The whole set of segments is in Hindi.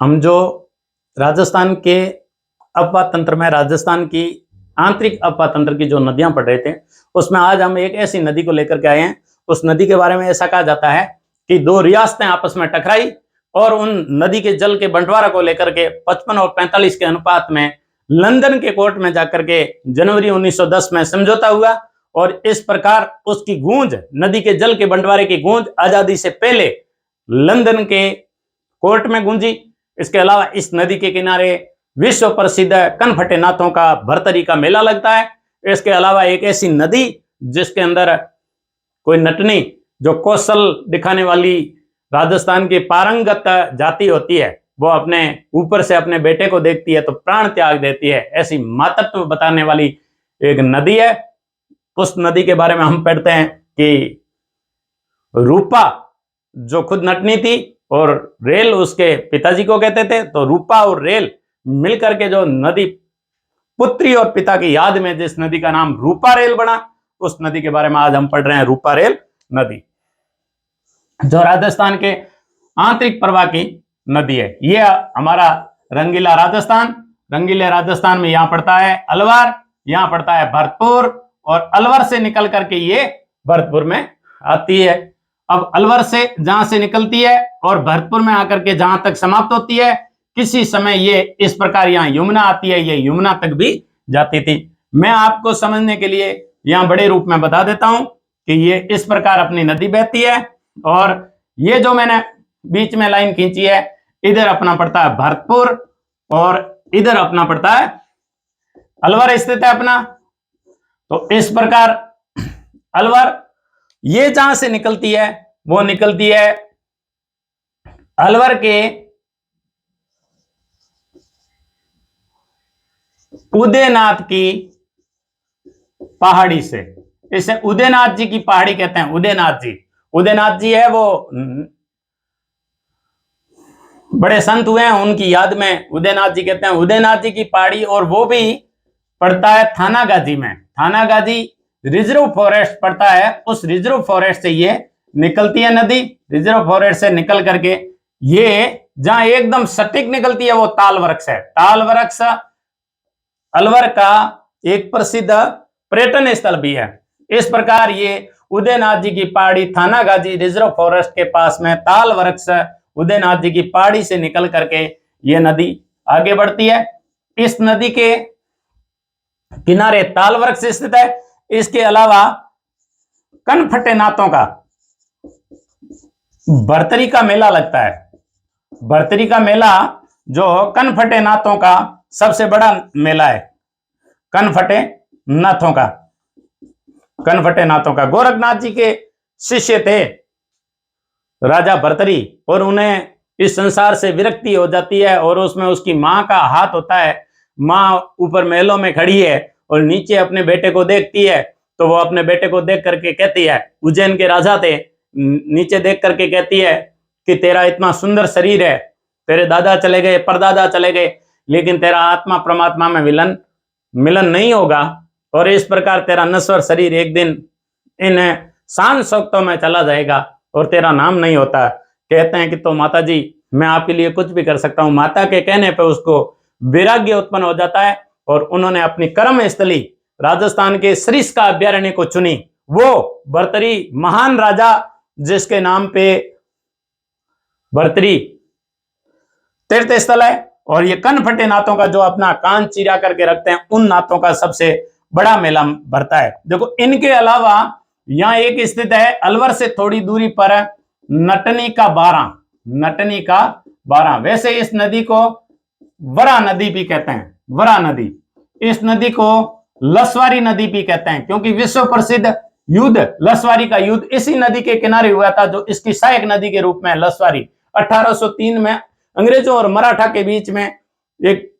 हम जो राजस्थान के अपवा तंत्र में राजस्थान की आंतरिक अपवा तंत्र की जो नदियां पढ़ रहे थे, उसमें आज हम एक ऐसी नदी को लेकर के आए हैं। उस नदी के बारे में ऐसा कहा जाता है कि दो रियासतें आपस में टकराई और उन नदी के जल के बंटवारा को लेकर के 55 और 45 के अनुपात में लंदन के कोर्ट में जाकर के जनवरी 1910 में समझौता हुआ और इस प्रकार उसकी गूंज, नदी के जल के बंटवारे की गूंज आजादी से पहले लंदन के कोर्ट में गूंजी। इसके अलावा इस नदी के किनारे विश्व प्रसिद्ध कनफटे नाथों का भरतरी का मेला लगता है। इसके अलावा एक ऐसी नदी जिसके अंदर कोई नटनी जो कौशल दिखाने वाली राजस्थान की पारंगत जाति होती है, वो अपने ऊपर से अपने बेटे को देखती है तो प्राण त्याग देती है, ऐसी मातृत्व बताने वाली एक नदी है। उस नदी के बारे में हम पढ़ते हैं कि रूपा जो खुद नटनी थी और रेल उसके पिताजी को कहते थे, तो रूपा और रेल मिलकर के जो नदी पुत्री और पिता की याद में जिस नदी का नाम रूपा रेल बना, उस नदी के बारे में आज हम पढ़ रहे हैं। रूपा रेल नदी जो राजस्थान के आंतरिक प्रवाह की नदी है। ये हमारा रंगीला राजस्थान, रंगीले राजस्थान में यहां पड़ता है अलवर, यहां पड़ता है भरतपुर और अलवर से निकल करके ये भरतपुर में आती है। अब अलवर से जहां से निकलती है और भरतपुर में आकर के जहां तक समाप्त होती है, किसी समय ये इस प्रकार यहां यमुना आती है, ये यमुना तक भी जाती थी। मैं आपको समझने के लिए यहां बड़े रूप में बता देता हूं कि ये इस प्रकार अपनी नदी बहती है और ये जो मैंने बीच में लाइन खींची है, इधर अपना पड़ता है भरतपुर और इधर अपना पड़ता है अलवर स्थित है अपना। तो इस प्रकार अलवर ये जहां से निकलती है वो निकलती है अलवर के उदयनाथ की पहाड़ी से। इसे उदयनाथ जी की पहाड़ी कहते हैं। उदयनाथ जी, उदयनाथ जी है वो बड़े संत हुए हैं, उनकी याद में उदयनाथ जी कहते हैं। उदयनाथ जी की पहाड़ी और वो भी पड़ता है थानागाजी में। थानागाजी रिजर्व फॉरेस्ट पड़ता है, उस रिजर्व फॉरेस्ट से ये निकलती है नदी। रिजर्व फॉरेस्ट से निकल करके ये जहां एकदम सटीक निकलती है वो ताल वृक्ष है। ताल वृक्ष अलवर का एक प्रसिद्ध पर्यटन स्थल भी है। इस प्रकार ये उदयनाथ जी की पहाड़ी थानागाजी रिजर्व फॉरेस्ट के पास में ताल वृक्ष उदयनाथ जी की पहाड़ी से निकल करके ये नदी आगे बढ़ती है। इस नदी के किनारे ताल वृक्ष स्थित है। इसके अलावा कनफटे नाथों का भरतरी का मेला लगता है। भरतरी का मेला जो कनफटे नाथों का सबसे बड़ा मेला है, कनफटे नाथों का। कनफटे नाथों का गोरखनाथ जी के शिष्य थे राजा भरतरी, और उन्हें इस संसार से विरक्ति हो जाती है और उसमें उसकी मां का हाथ होता है। मां ऊपर महलों में खड़ी है और नीचे अपने बेटे को देखती है, तो वो अपने बेटे को देख करके कहती है, उज्जैन के राजा थे, नीचे देख करके कहती है कि तेरा इतना सुंदर शरीर है, तेरे दादा चले गए, परदादा चले गए, लेकिन तेरा आत्मा परमात्मा में मिलन नहीं होगा और इस प्रकार तेरा नश्वर शरीर एक दिन इन शान शौकतों में चला जाएगा और तेरा नाम नहीं होता। कहते हैं कि तो माता जी मैं आपके लिए कुछ भी कर सकता हूं। माता के कहने पर उसको वैराग्य उत्पन्न हो जाता है और उन्होंने अपनी कर्म स्थली राजस्थान के सरिस्का अभ्यारण्य को चुनी। वो भरतरी महान राजा जिसके नाम पे भरतरी तीर्थ स्थल है, और ये कनफटे नाथों का जो अपना कान चिरा करके रखते हैं, उन नाथों का सबसे बड़ा मेला भरता है। देखो इनके अलावा यहां एक स्थित है अलवर से थोड़ी दूरी पर नटनी का बारा। नटनी का बारा, वैसे इस नदी को वरा नदी भी कहते हैं। वरा नदी, इस नदी को लसवारी नदी भी कहते हैं क्योंकि विश्व प्रसिद्ध युद्ध लसवारी का युद्ध इसी नदी के किनारे हुआ था, जो इसकी सहायक नदी के रूप में लसवारी। 1803 में अंग्रेजों और मराठा के बीच में एक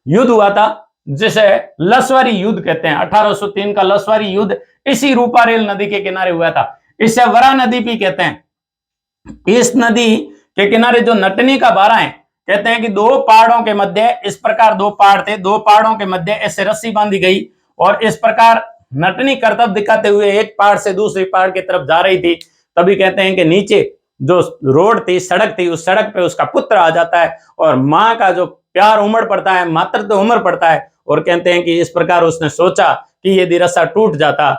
युद्ध हुआ था जिसे लसवारी युद्ध कहते हैं। 1803 का लसवारी युद्ध इसी रूपा रेल नदी के किनारे हुआ था। इसे वरा नदी भी कहते हैं। इस नदी के किनारे जो नटनी का बारा है, कहते हैं कि दो पहाड़ों के मध्य, इस प्रकार दो पहाड़ थे, दो पहाड़ों के मध्य ऐसे रस्सी बांधी गई और इस प्रकार नटनी करतब दिखाते हुए एक पहाड़ से दूसरी पहाड़ की तरफ जा रही थी। तभी कहते हैं कि नीचे जो रोड थी, सड़क थी, उस सड़क पे उसका पुत्र आ जाता है और माँ का जो प्यार उमड़ पड़ता है, मातृत्व उमड़ पड़ता है। और कहते हैं कि इस प्रकार उसने सोचा कि यदि रस्सा टूट जाता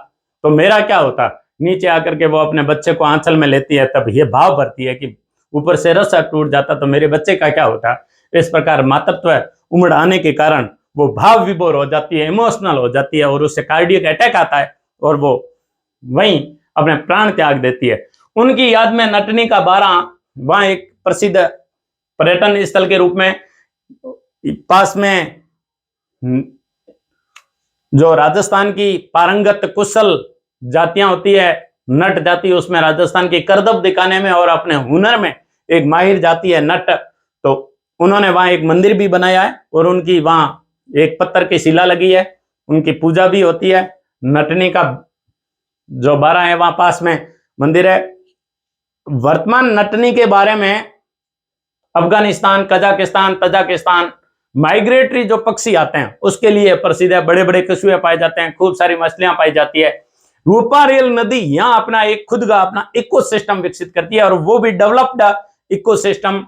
तो मेरा क्या होता। नीचे आकर के वो अपने बच्चे को आंचल में लेती है, तब ये भाव भरती है कि ऊपर से रस्सा टूट जाता तो मेरे बच्चे का क्या होता। इस प्रकार मातृत्व उमड़ आने के कारण वो भाव विभोर हो जाती है, इमोशनल हो जाती है और उससे कार्डियक अटैक आता है और वो वहीं अपने प्राण त्याग देती है। उनकी याद में नटनी का बारा वहां एक प्रसिद्ध पर्यटन स्थल के रूप में पास में जो राजस्थान की पारंगत कुशल जातियां होती है, नट जाति, उसमें राजस्थान की करतब दिखाने में और अपने हुनर में एक माहिर जाति है नट। तो उन्होंने वहां एक मंदिर भी बनाया है और उनकी वहां एक पत्थर की शिला लगी है, उनकी पूजा भी होती है। नटनी का जो बारा है वहां पास में मंदिर है। वर्तमान नटनी के बारे में अफगानिस्तान, कजाकिस्तान, तजाकिस्तान माइग्रेटरी जो पक्षी आते हैं उसके लिए प्रसिद्ध है। बड़े बड़े कछुए पाए जाते हैं, खूब सारी मछलियां पाई जाती है। रूपारेल नदी यहाँ अपना एक खुद का अपना इकोसिस्टम विकसित करती है और वो भी डेवलप्ड इकोसिस्टम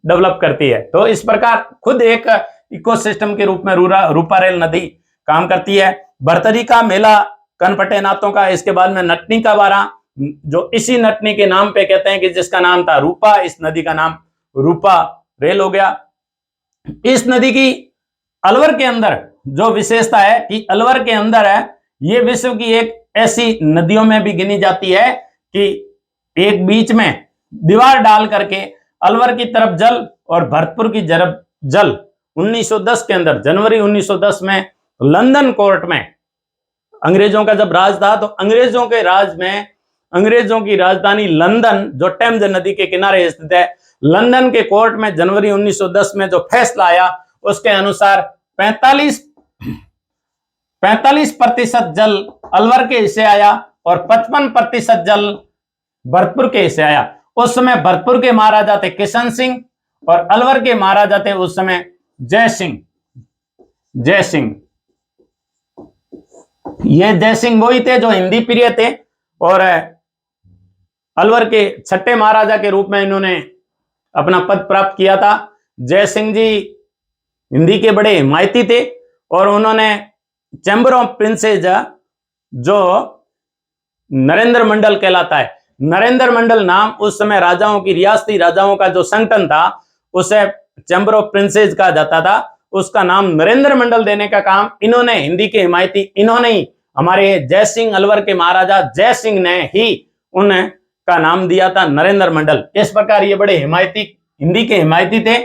डेवलप करती है। तो इस प्रकार खुद एक इकोसिस्टम के रूप में रूपारेल नदी काम करती है। भरतरी का मेला कनपटे नातों का, इसके बाद में नटनी का बारा जो इसी नटनी के नाम पे कहते हैं कि जिसका नाम था रूपा, इस नदी का नाम रूपा रेल हो गया। इस नदी की अलवर के अंदर जो विशेषता है कि अलवर के अंदर है, ये विश्व की एक ऐसी नदियों में भी गिनी जाती है कि एक बीच में दीवार डाल करके अलवर की तरफ जल और भरतपुर की तरफ जल 1910 के अंदर, जनवरी 1910 में लंदन कोर्ट में, अंग्रेजों का जब राज था तो अंग्रेजों के राज में अंग्रेजों की राजधानी लंदन जो टेम्स नदी के किनारे स्थित है, लंदन के कोर्ट में जनवरी 1910 में जो फैसला आया उसके अनुसार 45% जल अलवर के हिस्से आया और 55% जल भरतपुर के हिस्से आया। उस समय भरतपुर के महाराजा थे किशन सिंह और अलवर के महाराजा थे उस समय जय सिंह। ये जय सिंह वही थे जो हिंदी प्रिय थे और अलवर के छठे महाराजा के रूप में इन्होंने अपना पद प्राप्त किया था। जय सिंह जी हिंदी के बड़े हिमायती थे और उन्होंने चैम्बर ऑफ प्रिंसेज जो नरेंद्र मंडल कहलाता है, नरेंद्र मंडल नाम उस समय राजाओं की, रियासती राजाओं का जो संगठन था उसे चैम्बर ऑफ प्रिंसेज कहा जाता था, उसका नाम नरेंद्र मंडल देने का काम इन्होंने, हिंदी के हिमायती इन्होंने ही, हमारे जय सिंह अलवर के महाराजा जय सिंह ने ही उनका नाम दिया था नरेंद्र मंडल। इस प्रकार ये बड़े हिमायती, हिंदी के हिमायती थे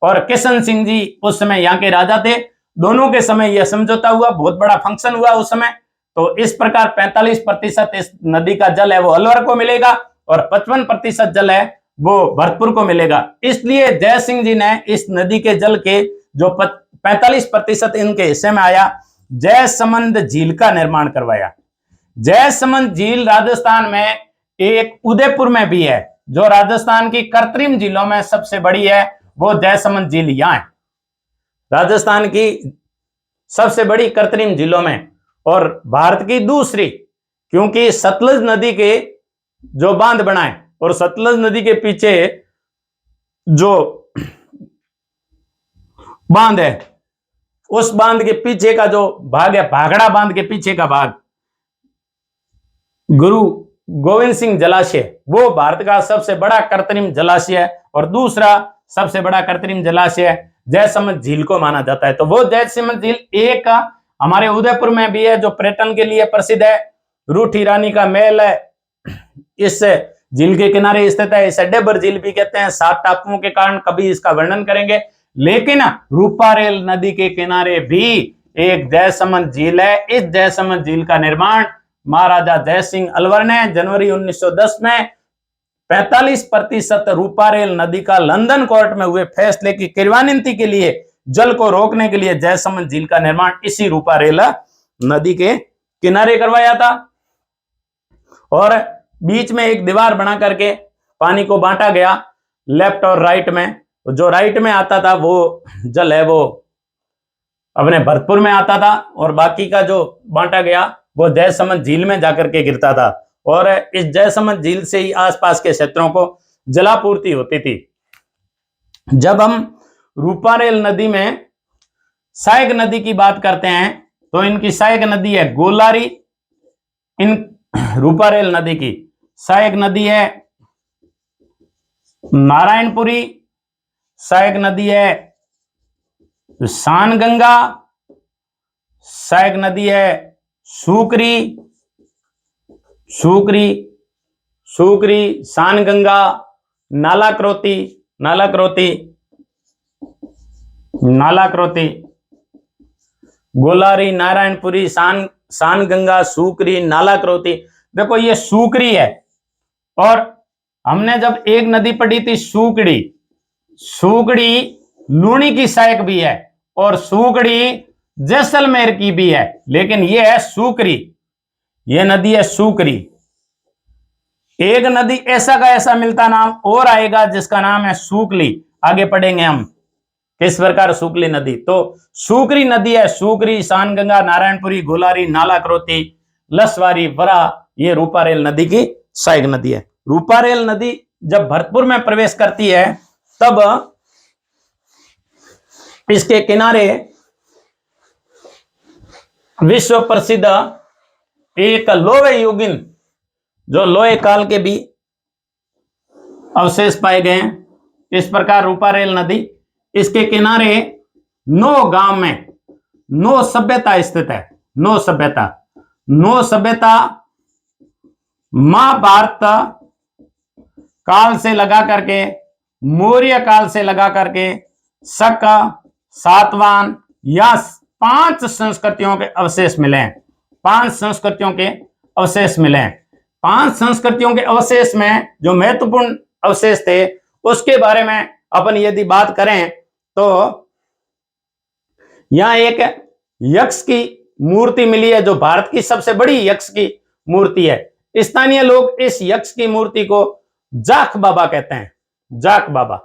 और किशन सिंह जी उस समय यहाँ के राजा थे। दोनों के समय यह समझौता हुआ, बहुत बड़ा फंक्शन हुआ उस समय। तो इस प्रकार 45% इस नदी का जल है वो अलवर को मिलेगा और 55% जल है वो भरतपुर को मिलेगा। इसलिए जय सिंह जी ने इस नदी के जल के जो 45% इनके हिस्से में आया, जयसमंद झील का निर्माण करवाया। जयसमंद झील राजस्थान में एक उदयपुर में भी है, जो राजस्थान की कृत्रिम झीलों में सबसे बड़ी है, वो जयसमंद झील यहां है, राजस्थान की सबसे बड़ी कृत्रिम झीलों में और भारत की दूसरी, क्योंकि सतलज नदी के जो बांध बनाए और सतलज नदी के पीछे जो बांध है, उस बांध के पीछे का जो भाग है, भागड़ा बांध के पीछे का भाग, गुरु गोविंद सिंह जलाशय, वो भारत का सबसे बड़ा कृत्रिम जलाशय है और दूसरा सबसे बड़ा कृत्रिम जलाशय जयसमंद झील को माना जाता है। तो वो जयसमंद झील एक हमारे उदयपुर में भी है जो पर्यटन के लिए प्रसिद्ध है। रूठी रानी का महल है इस झील के किनारे स्थित है। इसे डेबर झील भी कहते हैं, 7 टापुओं के कारण, कभी इसका वर्णन करेंगे। लेकिन रूपारेल नदी के किनारे भी एक जयसमंद झील है। इस जयसमंद झील का निर्माण महाराजा जय सिंह अलवर ने जनवरी 1910 में 45% रूपारेल नदी का लंदन कोर्ट में हुए फैसले की क्रियान्विति के लिए, जल को रोकने के लिए जयसमंद झील का निर्माण इसी रूपारेल नदी के किनारे करवाया था और बीच में एक दीवार बना करके पानी को बांटा गया लेफ्ट और राइट में। जो राइट में आता था वो जल है वो अपने भरतपुर में आता था और बाकी का जो बांटा गया वो जयसमंद झील में जाकर के गिरता था और इस जयसमंद झील से ही आसपास के क्षेत्रों को जलापूर्ति होती थी। जब हम रूपारेल नदी में सहायक नदी की बात करते हैं तो इनकी सहायक नदी है गोलारी, इन रूपारेल नदी की सहायक नदी है नारायणपुरी, सहायक नदी है सानगंगा, सहायक नदी है सूकरी, सूकरी सूकरी सानगंगा, नालाक्रोती, नालाक्रोती, नालाक्रोती, गोलारी, नारायणपुरी, सानगंगा, सूकरी, नालाक्रोती। देखो ये सूकरी है, और हमने जब एक नदी पढ़ी थी सूकड़ी, सूकड़ी लूणी की सहायक भी है और सूकड़ी जैसलमेर की भी है, लेकिन यह है सूकरी, यह नदी है सूकरी। एक नदी ऐसा का ऐसा मिलता नाम और आएगा जिसका नाम है सूकली, आगे पढ़ेंगे हम किस प्रकार सूकली नदी। तो सूकरी नदी है, सूकरी, सानगंगा, नारायणपुरी, गोलारी, नालाक्रोती, लसवारी, वरा, ये रूपारेल नदी की सहायक नदी है। रूपारेल नदी जब भरतपुर में प्रवेश करती है तब इसके किनारे विश्व प्रसिद्ध एक लोहे युगीन, जो लोहे काल के भी अवशेष पाए गए हैं। इस प्रकार रूपारेल नदी, इसके किनारे 9 गांव में 9 सभ्यता स्थित है। 9 सभ्यता, 9 सभ्यता महाभारत काल से लगा करके, मौर्य काल से लगा करके, शक, सातवाहन या 5 संस्कृतियों के अवशेष मिले हैं। 5 संस्कृतियों के अवशेष मिले हैं। 5 संस्कृतियों के अवशेष में जो महत्वपूर्ण अवशेष थे उसके बारे में अपन यदि बात करें तो यहां एक यक्ष की मूर्ति मिली है, जो भारत की सबसे बड़ी यक्ष की मूर्ति है। स्थानीय लोग इस यक्ष की मूर्ति को जाख बाबा कहते हैं। जाख बाबा,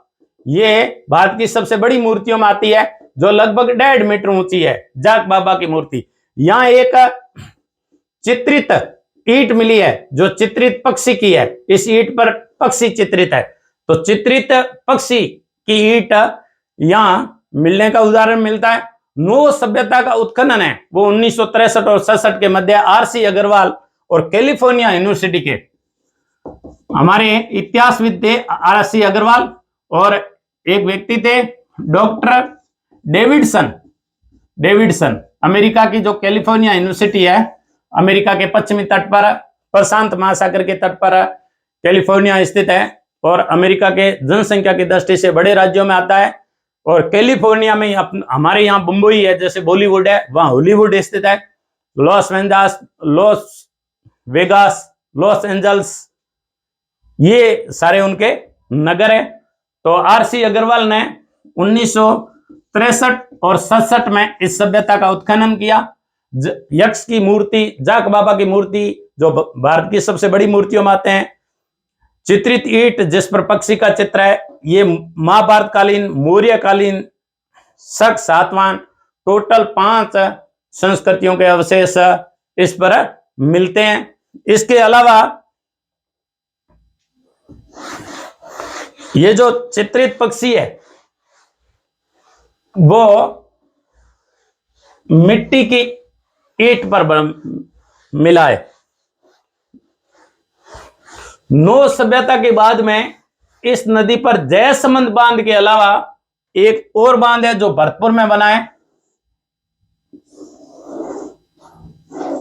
ये भारत की सबसे बड़ी मूर्तियों में आती है, जो लगभग 1.5 मीटर ऊंची है। जाख बाबा की मूर्ति। यहां एक चित्रित ईंट मिली है जो चित्रित पक्षी की है। इस ईंट पर पक्षी चित्रित है, तो चित्रित पक्षी की ईंट यहां मिलने का उदाहरण मिलता है। 9 सभ्यता का उत्खनन है वो 1963 और 67 के मध्य आरसी अग्रवाल और कैलिफोर्निया यूनिवर्सिटी के हमारे इतिहासविद थे आरसी अग्रवाल, और एक व्यक्ति थे डॉक्टर डेविडसन। डेविडसन अमेरिका की जो कैलिफोर्निया यूनिवर्सिटी है, अमेरिका के पश्चिमी तट पर, प्रशांत महासागर के तट पर कैलिफोर्निया स्थित है और अमेरिका के जनसंख्या की दृष्टि से बड़े राज्यों में आता है। और कैलिफोर्निया में हमारे यहाँ मुंबई है, जैसे बॉलीवुड है, वहां हॉलीवुड स्थित है। लॉस वेगास, लॉस एंजल्स, ये सारे उनके नगर है। तो आरसी अग्रवाल ने 1963 और 67 में इस सभ्यता का उत्खनन किया। यक्ष की मूर्ति, जाख बाबा की मूर्ति, जो भारत की सबसे बड़ी मूर्तियों में आते हैं। चित्रित ईंट जिस पर पक्षी का चित्र है, ये महाभारत कालीन, मौर्य कालीन, शक, सातवाहन, टोटल 5 संस्कृतियों के अवशेष इस पर मिलते हैं। इसके अलावा ये जो चित्रित पक्षी है वो मिट्टी की ईंट पर मिला है। 9 सभ्यता के बाद में इस नदी पर जयसमंद बांध के अलावा एक और बांध है जो भरतपुर में बना है।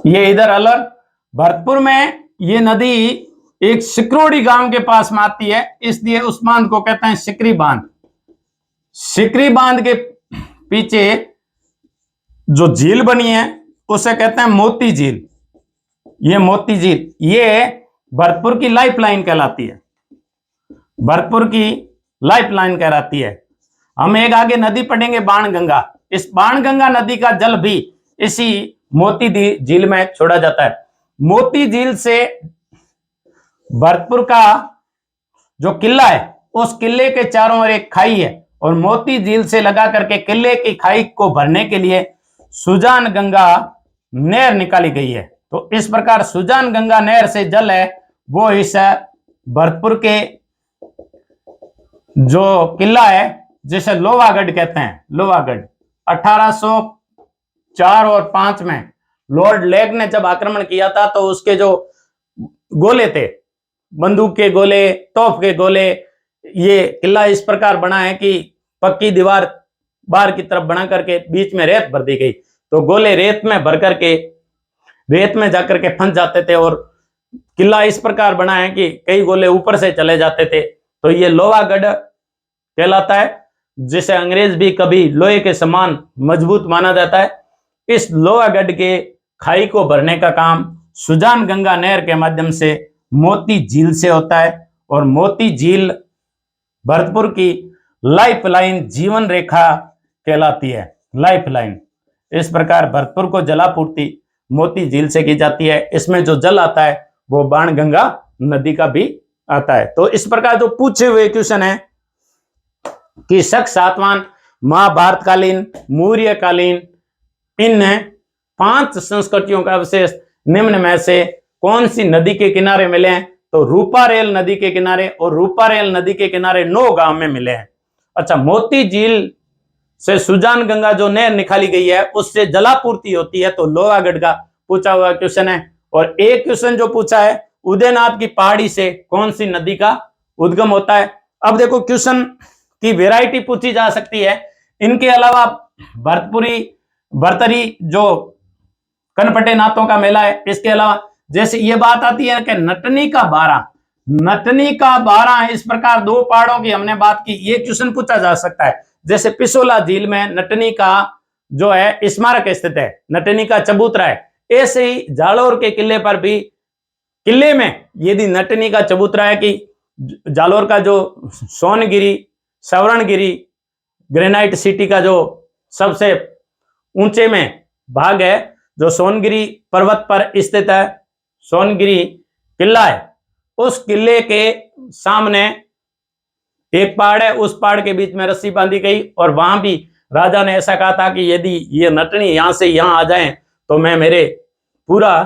ये इधर अलग भरतपुर में ये नदी एक सिकरोड़ी गांव के पास में आती है, इसलिए उस बांध को कहते हैं सिकरी बांध। सिकरी बांध के पीछे जो झील बनी है उसे कहते हैं मोती झील। ये मोती झील ये भरतपुर की लाइफलाइन कहलाती है। भरतपुर की लाइफलाइन कहलाती है। हम एक आगे नदी पढ़ेंगे बाणगंगा। इस बाणगंगा नदी का जल भी इसी मोती झील में छोड़ा जाता है। मोती झील से भरतपुर का जो किला है उस किले के चारों ओर एक खाई है और मोती झील से लगा करके किले की खाई को भरने के लिए सुजान गंगा नहर निकाली गई है। तो इस प्रकार सुजान गंगा नहर से जल है वो इस भरतपुर के जो किला है जिसे लोहागढ़ कहते हैं, लोहागढ़, 1804 और 5 में लॉर्ड लेक ने जब आक्रमण किया था तो उसके जो गोले थे, बंदूक के गोले, तोप के गोले, ये किला इस प्रकार बना है कि पक्की दीवार बाहर की तरफ बना करके बीच में रेत भर दी गई, तो गोले रेत में भर करके रेत में जाकर के फंस जाते थे और किला इस प्रकार बना है कि कई गोले ऊपर से चले जाते थे। तो ये लोहागढ़ कहलाता है, जिसे अंग्रेज भी कभी लोहे के समान मजबूत माना जाता है। इस लोहागढ़ के खाई को भरने का काम सुजान गंगा नहर के माध्यम से मोती झील से होता है, और मोती झील भरतपुर की लाइफलाइन, जीवन रेखा कहलाती है, लाइफलाइन। इस प्रकार भरतपुर को जलापूर्ति मोती झील से की जाती है। इसमें जो जल आता है वो बाणगंगा नदी का भी आता है। तो इस प्रकार जो पूछे हुए क्वेश्चन है कि शक सातवान, महाभारत कालीन, मौर्य कालीन, इन 5 संस्कृतियों का अवशेष निम्न में से कौन सी नदी के किनारे मिले हैं? तो रूपारेल नदी के किनारे, और रूपारेल नदी के किनारे 9 गांव में मिले हैं। अच्छा, मोती झील से सुजान गंगा जो नहर निकाली गई है उससे जलापूर्ति होती है, तो लोहागढ़ का पूछा हुआ क्वेश्चन है। और एक क्वेश्चन जो पूछा है, उदयनाथ की पहाड़ी से कौन सी नदी का उद्गम होता है? अब देखो, क्वेश्चन की वैरायटी पूछी जा सकती है। इनके अलावा भरतरी जो कनपटे नाथों का मेला है, इसके अलावा जैसे ये बात आती है कि नटनी का बारा, इस प्रकार 2 पहाड़ों की हमने बात की, ये क्वेश्चन पूछा जा सकता है। जैसे पिसोला झील में नटनी का जो है स्मारक स्थित है, नटनी का चबूतरा है। ऐसे ही जालोर के किले पर भी, किले में यदि नटनी का चबूतरा है कि जालोर का जो सोनगिरी, सवरणगिरी ग्रेनाइट सिटी का जो सबसे ऊंचे में भाग है, जो सोनगिरी पर्वत पर स्थित है, सोनगिरी किला है, उस किले के सामने एक पहाड़ है, उस पहाड़ के बीच में रस्सी बांधी गई, और वहां भी राजा ने ऐसा कहा था कि यदि ये नटनी यहां से यहां आ जाए तो मैं मेरे पूरा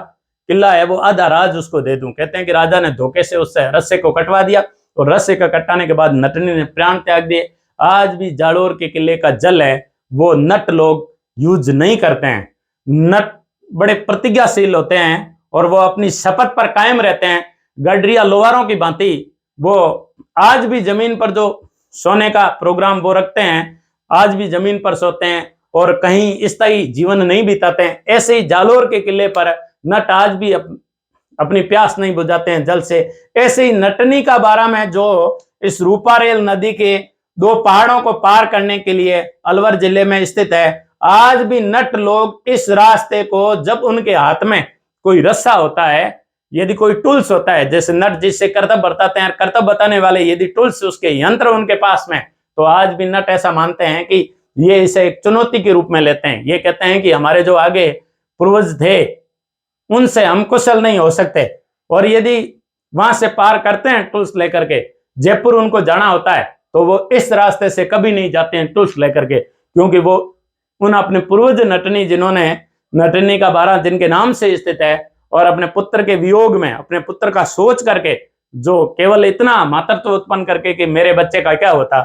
किला है वो आधा राज उसको दे दूं। कहते हैं कि राजा ने धोखे से उससे रस्से को कटवा दिया, और रस्से का कटाने के बाद नटनी ने प्राण त्याग दिए। आज भी जालोर के किले का जल है वो नट लोग यूज नहीं करते हैं। नट बड़े प्रतिज्ञाशील होते हैं और वो अपनी शपथ पर कायम रहते हैं। गडरिया लोहारों की भांति वो आज भी जमीन पर जो सोने का प्रोग्राम वो रखते हैं, आज भी जमीन पर सोते हैं और कहीं स्थायी जीवन नहीं बिताते हैं। ऐसे ही जालोर के किले पर नट आज भी अपनी प्यास नहीं बुझाते हैं जल से। ऐसे ही नटनी का बारा में जो इस रूपारेल नदी के 2 पहाड़ों को पार करने के लिए अलवर जिले में स्थित है, आज भी नट लोग इस रास्ते को, जब उनके हाथ में कोई रस्सा होता है, यदि कोई टूल्स होता है, जैसे नट जिससे कर्तव्य बताते हैं, कर्तव्य बताने वाले यदि टूल्स, उसके यंत्र उनके पास में, तो आज भी नट ऐसा मानते हैं कि ये इसे एक चुनौती के रूप में लेते हैं। ये कहते हैं कि हमारे जो आगे पूर्वज थे उनसे हम कुशल नहीं हो सकते, और यदि वहां से पार करते हैं टूल्स लेकर के, जयपुर उनको जाना होता है, तो वो इस रास्ते से कभी नहीं जाते हैं टूल्स लेकर के, क्योंकि वो उन अपने पूर्वज नटनी, जिन्होंने नटनी का बारा जिनके नाम से स्थित है, और अपने पुत्र के वियोग में अपने पुत्र का सोच करके, जो केवल इतना मातृत्व उत्पन्न करके कि मेरे बच्चे का क्या होता,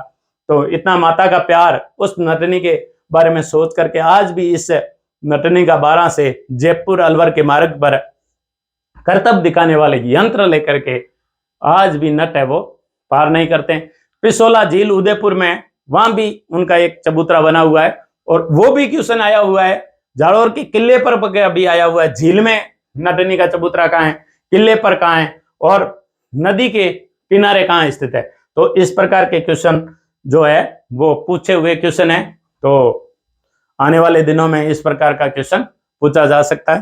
तो इतना माता का प्यार उस नटनी के बारे में सोच करके आज भी इस नटनी का बारा से जयपुर अलवर के मार्ग पर कर्तव्य दिखाने वाले यंत्र लेकर के आज भी नट है वो पार नहीं करते। पिसोला झील उदयपुर में, वहां भी उनका एक चबूतरा बना हुआ है, और वो भी क्वेश्चन आया हुआ है। जालोर के किले पर भी आया हुआ है, झील में नटनी का चबूतरा कहाँ है, किले पर कहाँ है, और नदी के किनारे कहाँ स्थित है। तो इस प्रकार के क्वेश्चन जो है वो पूछे हुए क्वेश्चन है। तो आने वाले दिनों में इस प्रकार का क्वेश्चन पूछा जा सकता है।